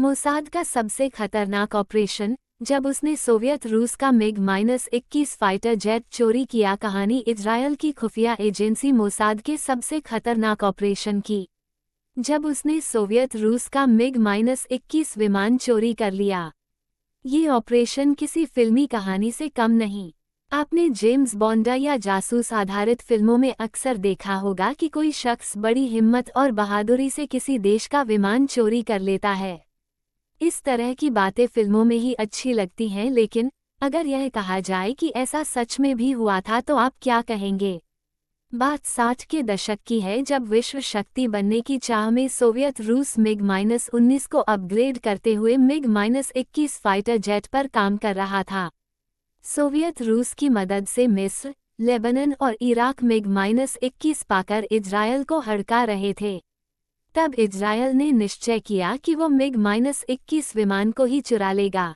Mossad का सबसे खतरनाक ऑपरेशन, जब उसने सोवियत रूस का मिग-21 फाइटर जेट चोरी किया। कहानी इजरायल की खुफिया एजेंसी मोसाद के सबसे खतरनाक ऑपरेशन की, जब उसने सोवियत रूस का मिग-21 विमान चोरी कर लिया। ये ऑपरेशन किसी फिल्मी कहानी से कम नहीं। आपने जेम्स बॉन्ड या जासूस आधारित फिल्मों में अक्सर देखा होगा कि कोई शख्स बड़ी हिम्मत और बहादुरी से किसी देश का विमान चोरी कर लेता है। इस तरह की बातें फिल्मों में ही अच्छी लगती हैं, लेकिन अगर यह कहा जाए कि ऐसा सच में भी हुआ था तो आप क्या कहेंगे? बात 60 के दशक की है, जब विश्व शक्ति बनने की चाह में सोवियत रूस मिग-19 को अपग्रेड करते हुए मिग-21 फाइटर जेट पर काम कर रहा था। सोवियत रूस की मदद से मिस्र, लेबनान और इराक मिग-21 पाकर इजरायल को हड़का रहे थे। तब इजरायल ने निश्चय किया कि वो मिग-21 विमान को ही चुरा लेगा।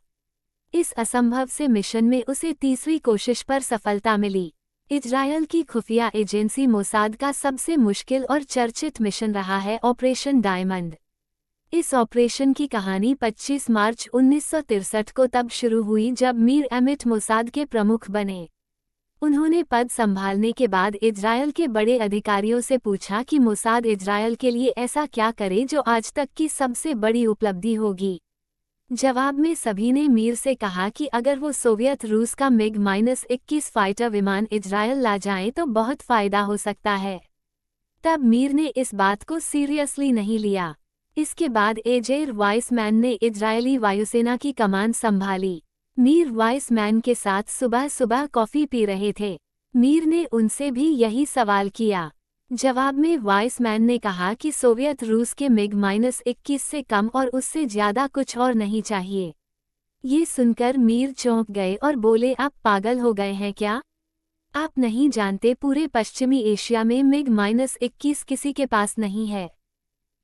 इस असंभव से मिशन में उसे तीसरी कोशिश पर सफलता मिली। इजरायल की खुफिया एजेंसी मोसाद का सबसे मुश्किल और चर्चित मिशन रहा है ऑपरेशन डायमंड। इस ऑपरेशन की कहानी 25 मार्च 1963 को तब शुरू हुई जब मीर एमिट मोसाद के प्रमुख बने। उन्होंने पद संभालने के बाद इजरायल के बड़े अधिकारियों से पूछा कि मोसाद इजरायल के लिए ऐसा क्या करे जो आज तक की सबसे बड़ी उपलब्धि होगी। जवाब में सभी ने मीर से कहा कि अगर वो सोवियत रूस का मिग-21 फाइटर विमान इजरायल ला जाएं तो बहुत फायदा हो सकता है। तब मीर ने इस बात को सीरियसली नहीं लिया। इसके बाद एजेर वाइसमैन ने इजरायली वायुसेना की कमान संभाली। मीर वाइसमैन के साथ सुबह सुबह कॉफ़ी पी रहे थे। मीर ने उनसे भी यही सवाल किया। जवाब में वाइसमैन ने कहा कि सोवियत रूस के मिग-21 से कम और उससे ज़्यादा कुछ और नहीं चाहिए। ये सुनकर मीर चौंक गए और बोले, आप पागल हो गए हैं क्या? आप नहीं जानते पूरे पश्चिमी एशिया में मिग-21 किसी के पास नहीं है।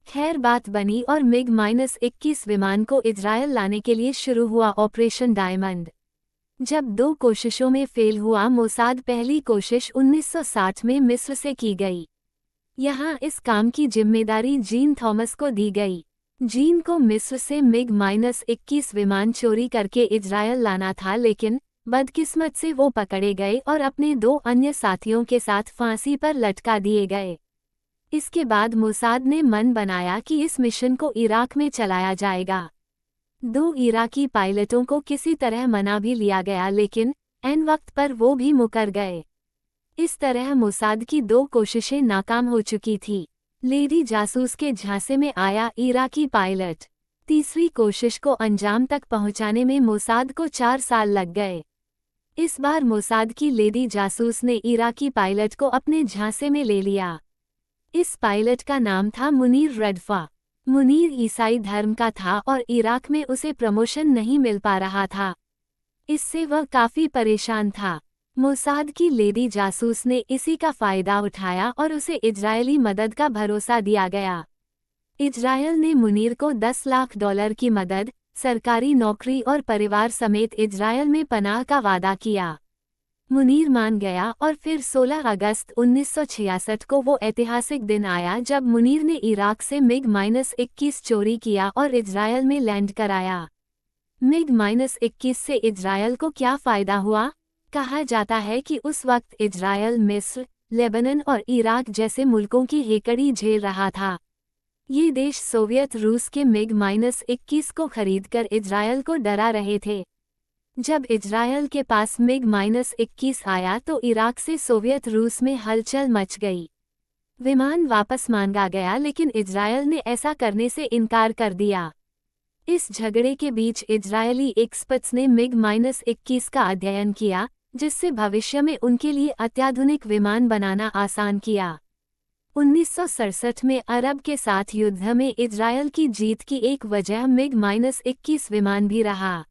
खैर बात बनी और मिग-21 विमान को इजरायल लाने के लिए शुरू हुआ ऑपरेशन डायमंड। जब 2 कोशिशों में फेल हुआ, मोसाद पहली कोशिश 1960 में मिस्र से की गई। यहाँ इस काम की जिम्मेदारी जीन थॉमस को दी गई। जीन को मिस्र से मिग-21 विमान चोरी करके इजरायल लाना था, लेकिन बदकिस्मत से वो पकड़े गए और अपने 2 अन्य साथियों के साथ फांसी पर लटका दिए गए। इसके बाद मोसाद ने मन बनाया कि इस मिशन को इराक में चलाया जाएगा। 2 इराकी पायलटों को किसी तरह मना भी लिया गया, लेकिन ऐन वक्त पर वो भी मुकर गए। इस तरह मोसाद की 2 कोशिशें नाकाम हो चुकी थी। लेडी जासूस के झांसे में आया इराकी पायलट। तीसरी कोशिश को अंजाम तक पहुंचाने में मोसाद को 4 साल लग गए। इस बार मोसाद की लेडी जासूस ने इराकी पायलट को अपने झांसे में ले लिया। इस पायलट का नाम था मुनीर रडफा। मुनीर ईसाई धर्म का था और इराक में उसे प्रमोशन नहीं मिल पा रहा था। इससे वह काफ़ी परेशान था। मोसाद की लेडी जासूस ने इसी का फ़ायदा उठाया और उसे इजरायली मदद का भरोसा दिया गया। इजरायल ने मुनीर को $10 लाख की मदद, सरकारी नौकरी और परिवार समेत इजरायल में पनाह का वादा किया। मुनीर मान गया और फिर 16 अगस्त 1966 को वो ऐतिहासिक दिन आया जब मुनीर ने इराक से मिग-21 चोरी किया और इजरायल में लैंड कराया। मिग-21 से इजरायल को क्या फ़ायदा हुआ? कहा जाता है कि उस वक्त इजरायल मिस्र, लेबनान और इराक जैसे मुल्कों की हेकड़ी झेल रहा था। ये देश सोवियत रूस के मिग-21 को खरीदकर इजरायल को डरा रहे थे। जब इजरायल के पास मिग-21 आया तो इराक से सोवियत रूस में हलचल मच गई। विमान वापस मांगा गया, लेकिन इजरायल ने ऐसा करने से इनकार कर दिया। इस झगड़े के बीच इजरायली एक्सपर्ट्स ने मिग-21 का अध्ययन किया, जिससे भविष्य में उनके लिए अत्याधुनिक विमान बनाना आसान किया। 1967 में अरब के साथ युद्ध में इजरायल की जीत की एक वजह मिग-21 विमान भी रहा।